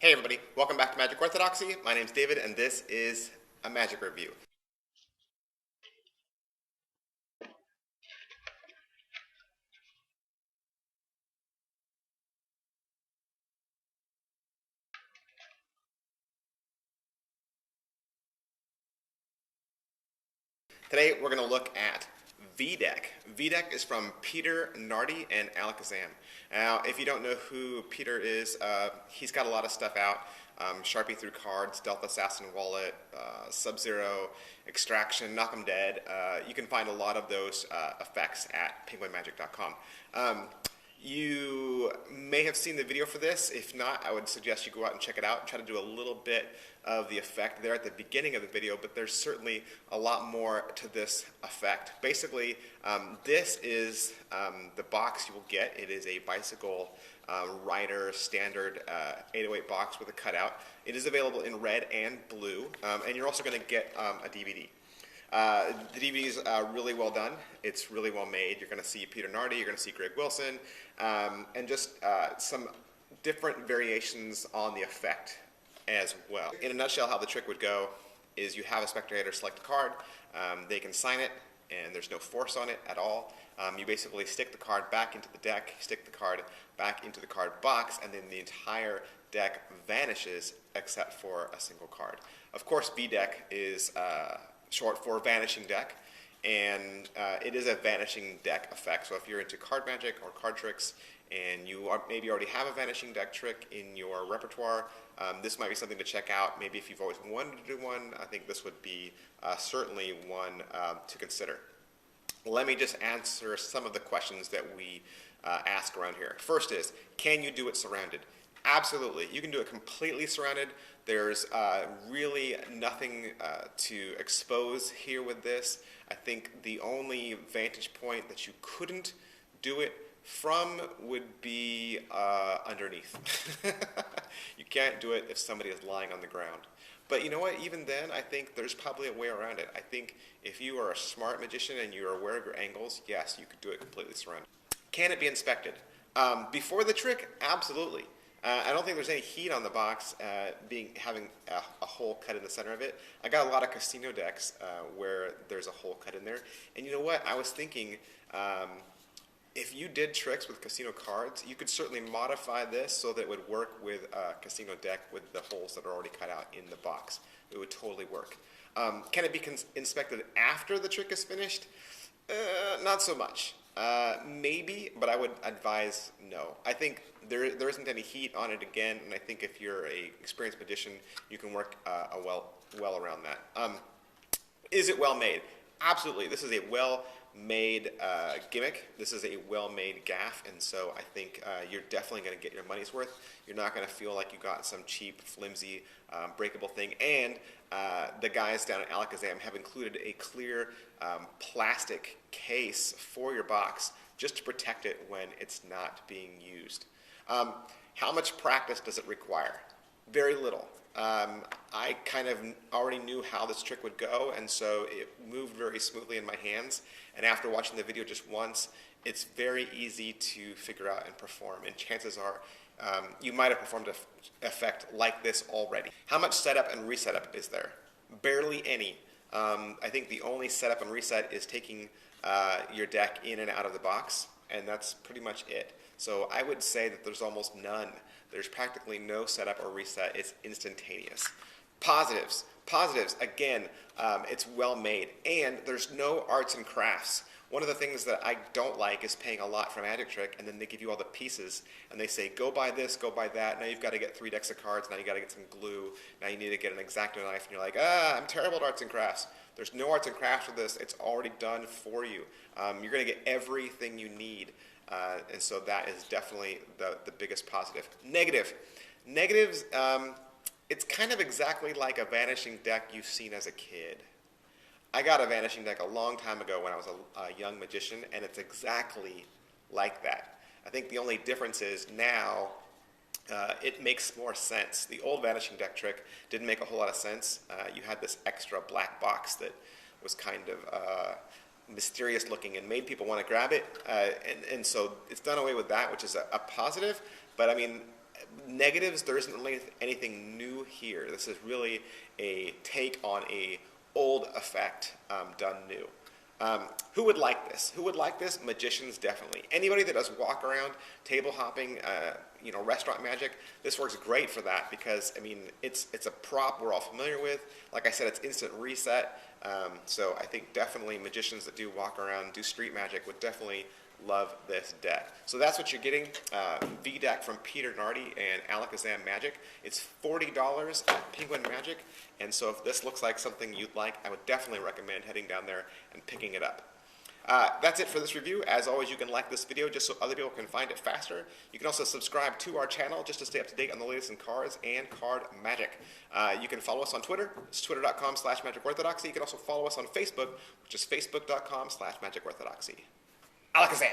Hey everybody, welcome back to Magic Orthodoxy. My name's David and this is a Magic review. Today we're going to look at Vdeck. Vdeck is from Peter, Nardi, and Alakazam. Now, if you don't know who Peter is, he's got a lot of stuff out. Sharpie through cards, Delta Assassin Wallet, Sub-Zero, Extraction, Knock 'em Dead. You can find a lot of those effects at penguinmagic.com. You may have seen the video for this. If not, I would suggest you go out and check it out and try to do a little bit of the effect there at the beginning of the video, but there's certainly a lot more to this effect. Basically, this is the box you will get. It is a bicycle rider standard 808 box with a cutout. It is available in red and blue, and you're also going to get a DVD. The DVD is really well done. It's really well made. You're going to see Peter Nardi, you're going to see Greg Wilson, and just some different variations on the effect as well. In a nutshell, how the trick would go is you have a spectator select a card, they can sign it, and there's no force on it at all. You basically stick the card back into the deck, stick the card back into the card box, and then the entire deck vanishes except for a single card. Of course, Vdeck is short for Vanishing Deck, and it is a Vanishing Deck effect. So if you're into card magic or card tricks and you maybe already have a Vanishing Deck trick in your repertoire, this might be something to check out. Maybe if you've always wanted to do one, I think this would be certainly one to consider. Let me just answer some of the questions that we ask around here. First is, can you do it surrounded? Absolutely. You can do it completely surrounded. There's really nothing to expose here with this. I think the only vantage point that you couldn't do it from would be underneath. You can't do it if somebody is lying on the ground. But you know what, even then, I think there's probably a way around it. I think if you are a smart magician and you're aware of your angles, yes, you could do it completely surrounded. Can it be inspected? Before the trick, absolutely. I don't think there's any heat on the box having a hole cut in the center of it. I got a lot of casino decks where there's a hole cut in there. And you know what? I was thinking if you did tricks with casino cards, you could certainly modify this so that it would work with a casino deck with the holes that are already cut out in the box. It would totally work. Can it be inspected after the trick is finished? Not so much. Maybe, but I would advise no. I think there isn't any heat on it again, and I think if you're an experienced magician, you can work well around that. Is it well made? Absolutely. This is a well-made gimmick. This is a well-made gaff, and so I think you're definitely going to get your money's worth. You're not going to feel like you got some cheap, flimsy, breakable thing. And the guys down at Alakazam have included a clear plastic case for your box just to protect it when it's not being used. How much practice does it require? Very little. I kind of already knew how this trick would go, and so it moved very smoothly in my hands. And after watching the video just once, it's very easy to figure out and perform. And chances are you might have performed an effect like this already. How much setup and resetup is there? Barely any. I think the only setup and reset is taking your deck in and out of the box, and that's pretty much it. So I would say that there's almost none. There's practically no setup or reset. It's instantaneous. Positives. Positives, again, it's well made, and there's no arts and crafts. One of the things that I don't like is paying a lot for a magic trick, and then they give you all the pieces, and they say, go buy this, go buy that. Now you've got to get 3 decks of cards. Now you've got to get some glue. Now you need to get an X-Acto knife, and you're like, I'm terrible at arts and crafts. There's no arts and crafts for this. It's already done for you. You're going to get everything you need, and so that is definitely the biggest positive. Negative. Negatives, it's kind of exactly like a Vanishing Deck you've seen as a kid. I got a Vanishing Deck a long time ago when I was a young magician, and it's exactly like that. I think the only difference is now it makes more sense. The old Vanishing Deck trick didn't make a whole lot of sense. You had this extra black box that was kind of mysterious looking and made people want to grab it, and so it's done away with that, which is a positive. But I mean, negatives, there isn't really anything new here. This is really a take on a old effect done new. Who would like this? Who would like this? Magicians, definitely. Anybody that does walk around, table hopping, restaurant magic, this works great for that because, I mean, it's a prop we're all familiar with. Like I said, it's instant reset. So I think definitely magicians that do walk around, do street magic would definitely love this deck. So that's what you're getting, Vdeck from Peter Nardi and Alakazam Magic. It's $40 at Penguin Magic, and so if this looks like something you'd like, I would definitely recommend heading down there and picking it up. That's it for this review. As always, you can like this video just so other people can find it faster. You can also subscribe to our channel just to stay up to date on the latest in cards and card magic. You can follow us on Twitter. It's twitter.com/magicorthodoxy. You can also follow us on Facebook, which is facebook.com/magicorthodoxy. Alakazam!